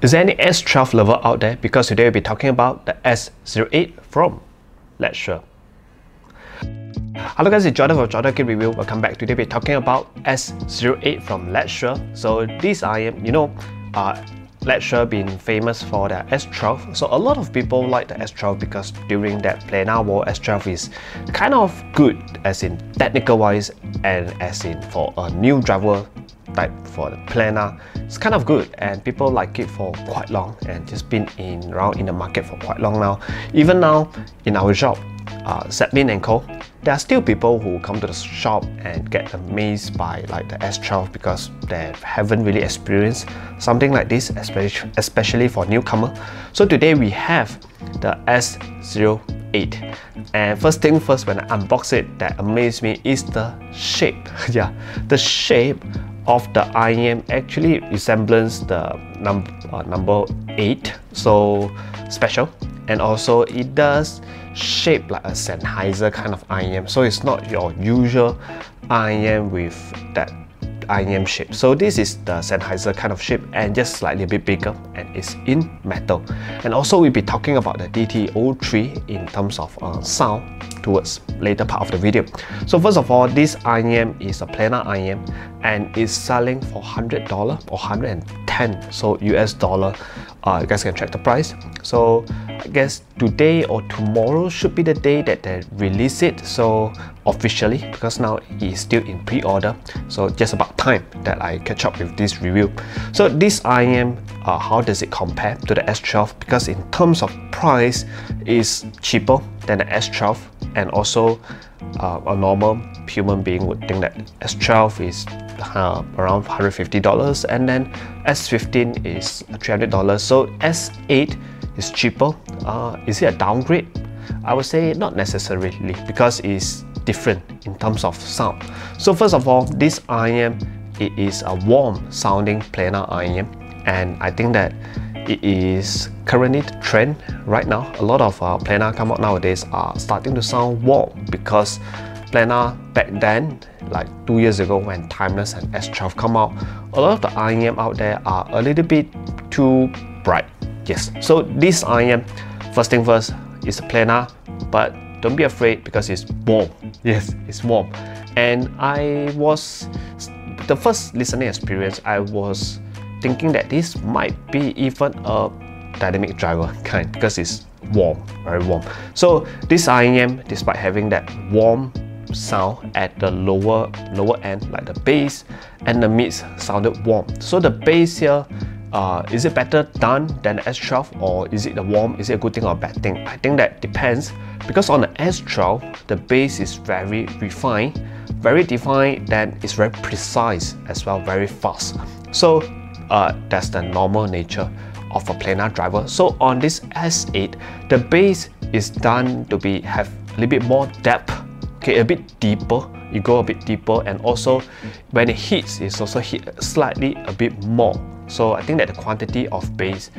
Is there any S12 lover out there? Because today we'll be talking about the S08 from Letshuoer. Hello guys, it's Jordan from Jordan Kid Review. Welcome back. Today we're talking about S08 from Letshuoer. So this IM, Letshuoer been famous for their S12. So a lot of people like the S12 because during that planar war, S12 is kind of good as in technical wise and as in for a new driver type for the planar. It's kind of good and people like it for quite long and just been around in the market for quite long now. Even now in our shop, Setmin and Co, there are still people who come to the shop and get amazed by like the S12 because they haven't really experienced something like this, especially for newcomer. So today we have the S08, and first thing first, when I unbox it, that amazed me is the shape. Yeah, the shape of the IM actually resembles the number 8, so special, and also it does shape like a Sennheiser kind of IM, so it's not your usual IM with that IM shape. So this is the Sennheiser kind of shape and just slightly a bit bigger, and it's in metal. And also we'll be talking about the DT03 in terms of sound towards later part of the video. So first of all, this IM is a planar IM and is selling for $100 or 110, so US dollar. You guys can check the price. So I guess today or tomorrow should be the day that they release it, so officially, because now it is still in pre-order, so just about time that I catch up with this review. So this IM, how does it compare to the S12? Because in terms of price is cheaper than the S12, and also a normal human being would think that S12 is around $150 and then S15 is $300. So S8 is cheaper. Is it a downgrade? I would say not necessarily, because it's different in terms of sound. So first of all, this IM, it is a warm sounding planar IM, and I think that it is currently the trend right now. A lot of planar come out nowadays are starting to sound warm, because planar back then, like 2 years ago when Timeless and S12 come out, a lot of the IM out there are a little bit too bright. Yes, so this IM, first thing first, is a planar, but don't be afraid because it's warm. Yes, it's warm. And the first listening experience, I was thinking that this might be even a dynamic driver kind, because it's warm, very warm. So this IM, despite having that warm sound at the lower end, like the bass and the mids sounded warm. So the bass here, is it better done than the S12, or is it the warm? Is it a good thing or a bad thing? I think that depends, because on the S12 the bass is very refined, very defined, then it's very precise as well, very fast. So that's the normal nature of a planar driver. So on this S8, the bass is done to have a little bit more depth, okay, a bit deeper. You go a bit deeper, and also when it hits, it's also hit slightly a bit more. So I think that the quantity of bass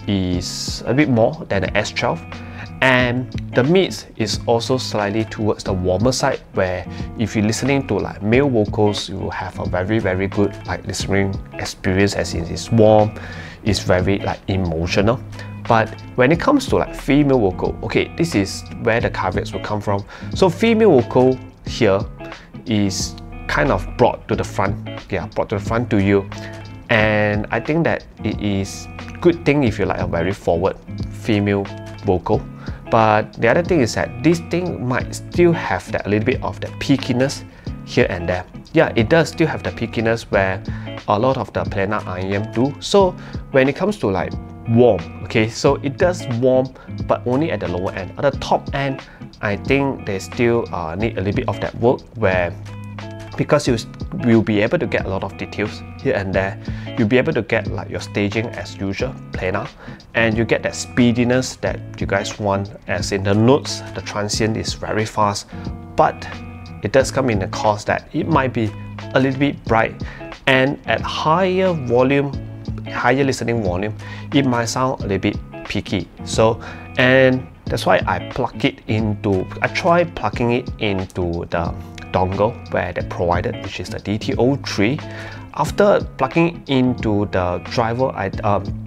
is a bit more than the S12, and the mids is also slightly towards the warmer side, where if you're listening to like male vocals, you will have a very good like listening experience, as in it's warm, it's very like emotional. But when it comes to like female vocal, okay, this is where the caveats will come from. So female vocal here is kind of brought to the front, yeah, brought to the front to you. And I think that it is good thing if you like a very forward female vocal. But the other thing is that this thing might still have that a little bit of the peakiness here and there. Yeah, it does still have the peakiness where a lot of the planar IM do. So when it comes to like warm, okay, so it does warm, but only at the lower end. At the top end, I think they still need a little bit of that work, where because you will be able to get a lot of details here and there, you'll be able to get like your staging as usual, planar, and you get that speediness that you guys want, as in the notes, the transient is very fast, but it does come in a cost that it might be a little bit bright, and at higher volume, higher listening volume, it might sound a little bit peaky. So, and that's why I try plugging it into the dongle where they provided, which is the DT03. after plugging into the driver,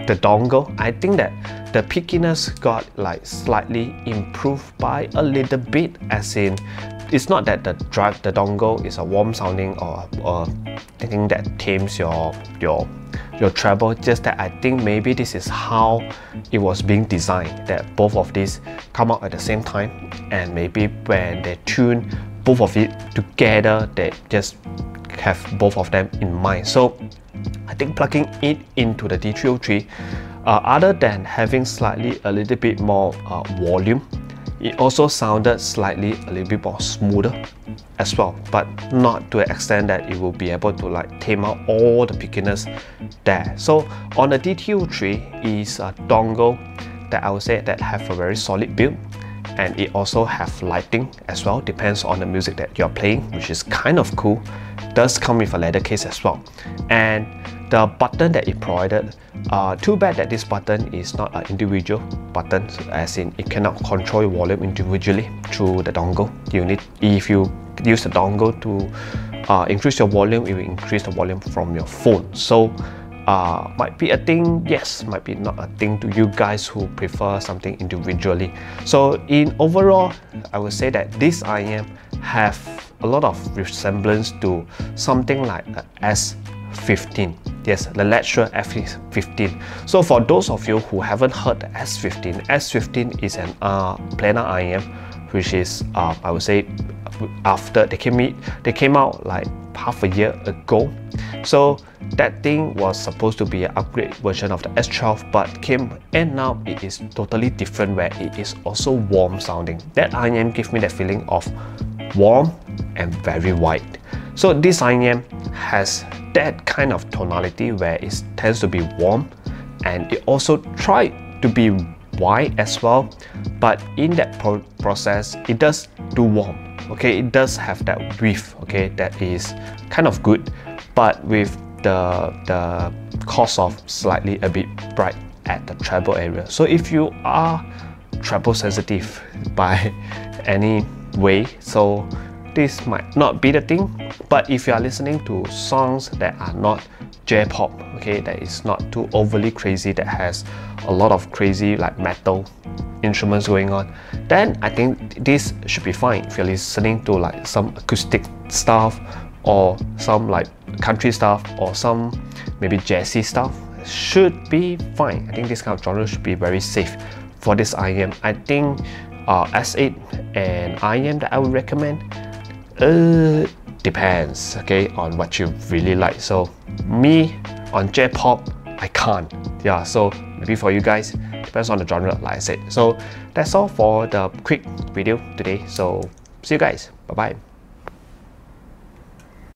the dongle, I think that the pickiness got like slightly improved by a little bit, as in it's not that the dongle is a warm sounding or thinking that tames your treble, just that I think maybe this is how it was being designed, that both of these come out at the same time, and maybe when they tune both of it together, they just have both of them in mind. So I think plugging it into the D303, other than having slightly a little bit more volume, it also sounded slightly a little bit more smoother as well, but not to an extent that it will be able to like tame out all the pickiness there. So on the D303 is a dongle that I would say that have a very solid build, and it also have lighting as well, depends on the music that you're playing, which is kind of cool. Does come with a leather case as well, and the button that it provided, too bad that this button is not an individual button, as in it cannot control your volume individually through the dongle. You need, if you use the dongle to increase your volume, it will increase the volume from your phone. So might be a thing, yes, might be not a thing to you guys who prefer something individually. So in overall, I would say that this IM have a lot of resemblance to something like the S15. Yes, the Letshuoer S15. So for those of you who haven't heard the S15, S15 is an planar IM, which is I would say after they came out like half a year ago. So that thing was supposed to be an upgrade version of the S12, but and now it is totally different, where it is also warm sounding. That IM gives me that feeling of warm and very wide. So this IM has that kind of tonality where it tends to be warm, and it also tried to be wide as well, but in that process it does do warm. Okay, it does have that width, okay, that is kind of good, but with the cost of slightly a bit bright at the treble area. So if you are treble sensitive by any way, so this might not be the thing. But if you are listening to songs that are not J-pop, okay, that is not too overly crazy, that has a lot of crazy like metal instruments going on, then I think this should be fine. If you're listening to like some acoustic stuff, or some like country stuff, or some maybe jazzy stuff, should be fine. I think this kind of genre should be very safe for this IM. I think S8 and IM that I would recommend, depends, okay, on what you really like. So me, on J-pop, I can't. Yeah, so maybe for you guys, depends on the genre, like I said. So that's all for the quick video today. So see you guys. Bye bye.